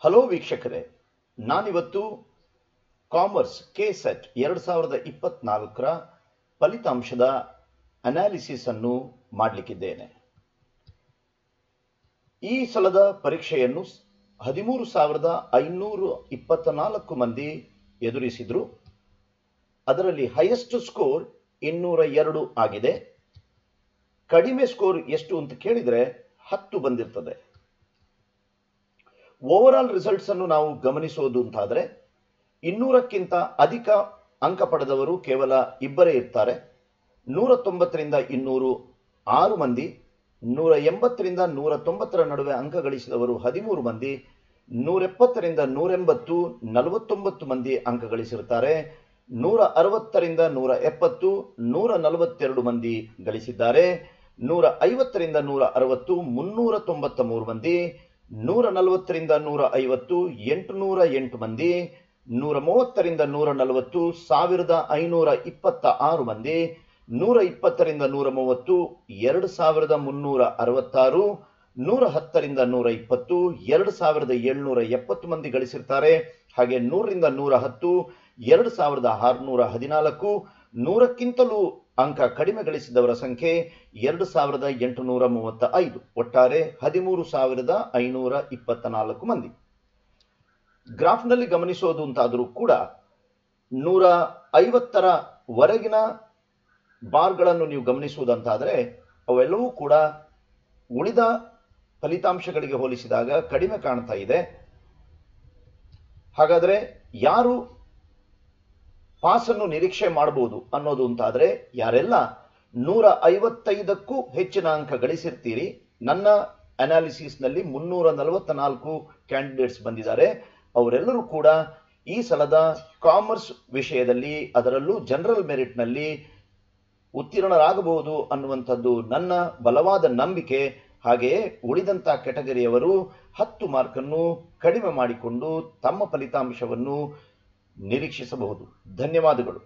Hello ವೀಕ್ಷಕರೇ, ನಾನಿವತ್ತು commerce KSET 2024ರ ಫಲಿತಾಂಶದ ಅನಾಲಿಸಿಸ್ ಅನ್ನು ಮಾಡಲಿಕ್ಕಿದ್ದೇನೆ. ಈ ಸಲದ ಪರೀಕ್ಷೆಯನ್ನು 13,524 ಮಂದಿ ಎದುರಿಸಿದ್ರು. ಅದರಲ್ಲಿ ಹೈಯೆಸ್ಟ್ ಸ್ಕೋರ್ 202 ಆಗಿದೆ. ಕಡಿಮೆ ಸ್ಕೋರ್ ಎಷ್ಟು ಅಂತ ಕೇಳಿದರೆ 10 ಬಂದಿರ್ತದೆ. ಓವರಾಲ್ ರಿಸಲ್ಟ್ಸ್ ಅನ್ನು ನಾವು ಗಮನಿಸೋದು ಅಂತಾದರೆ 200ಕ್ಕಿಂತ ಅಧಿಕ ಅಂಕ ಪಡೆದವರು ಕೇವಲ ಇಬ್ಬರೇ ಇರ್ತಾರೆ. 190ರಿಂದ 200 6 ಮಂದಿ, 180ರಿಂದ 190ರ ನಡುವೆ ಅಂಕ ಗಳಿಸಿದವರು 13 ಮಂದಿ, 170ರಿಂದ 180 49 ಮಂದಿ ಅಂಕ ಗಳಿಸಿರ್ತಾರೆ. 160ರಿಂದ 170 142 ಮಂದಿ ಗಳಿಸಿದ್ದಾರೆ. 150ರಿಂದ 160 393 ಮಂದಿ, 140ರಿಂದ 150 808 ಮಂದಿ, 130ರಿಂದ 140 1526 ಮಂದಿ, 120ರಿಂದ 130 2366, 110ರಿಂದ 120 2770 ಮಂದಿ ಗಳಿಸಿರ್ತಾರೆ. ಹಾಗೆ 100ರಿಂದ 110 2614, 100ಕ್ಕಿಂತಲೂ ಅಂಕ ಕಡಿಮೆ ಗಳಿಸಿದವರ ಸಂಖ್ಯೆ 2835. ಒಟ್ಟಾರೆ 13,524 ಮಂದಿ. ಗ್ರಾಫ್ನಲ್ಲಿ ಗಮನಿಸೋದು ಅಂತಾದರೂ ಕೂಡ 150ರ ವರೆಗಿನ ಬಾರ್ಗಳನ್ನು ನೀವು ಗಮನಿಸುವುದಂತಾದರೆ ಅವೆಲ್ಲವೂ ಕೂಡ ಉಳಿದ ಫಲಿತಾಂಶಗಳಿಗೆ ಹೋಲಿಸಿದಾಗ ಕಡಿಮೆ ಕಾಣ್ತಾ ಇದೆ. ಹಾಗಾದರೆ ಯಾರು ಪಾಸನ್ನು ನಿರೀಕ್ಷೆ ಮಾಡಬಹುದು ಅನ್ನೋದು ಅಂತಾದರೆ, ಯಾರೆಲ್ಲ 155ಕ್ಕೂ ಹೆಚ್ಚಿನ ಅಂಕ ಗಳಿಸಿರ್ತೀರಿ. ನನ್ನ ಅನಾಲಿಸಿಸ್ನಲ್ಲಿ 344 ಕ್ಯಾಂಡಿಡೇಟ್ಸ್ ಬಂದಿದ್ದಾರೆ. ಅವರೆಲ್ಲರೂ ಕೂಡ ಈ ಸಲದ ಕಾಮರ್ಸ್ ವಿಷಯದಲ್ಲಿ, ಅದರಲ್ಲೂ ಜನರಲ್ ಮೆರಿಟ್ನಲ್ಲಿ ಉತ್ತೀರ್ಣರಾಗಬಹುದು ಅನ್ನುವಂಥದ್ದು ನನ್ನ ಬಲವಾದ ನಂಬಿಕೆ. ಹಾಗೆಯೇ ಉಳಿದಂಥ ಕೆಟಗರಿಯವರು 10 ಮಾರ್ಕನ್ನು ಕಡಿಮೆ ಮಾಡಿಕೊಂಡು ತಮ್ಮ ಫಲಿತಾಂಶವನ್ನು ನಿರೀಕ್ಷಿಸಬಹುದು. ಧನ್ಯವಾದಗಳು.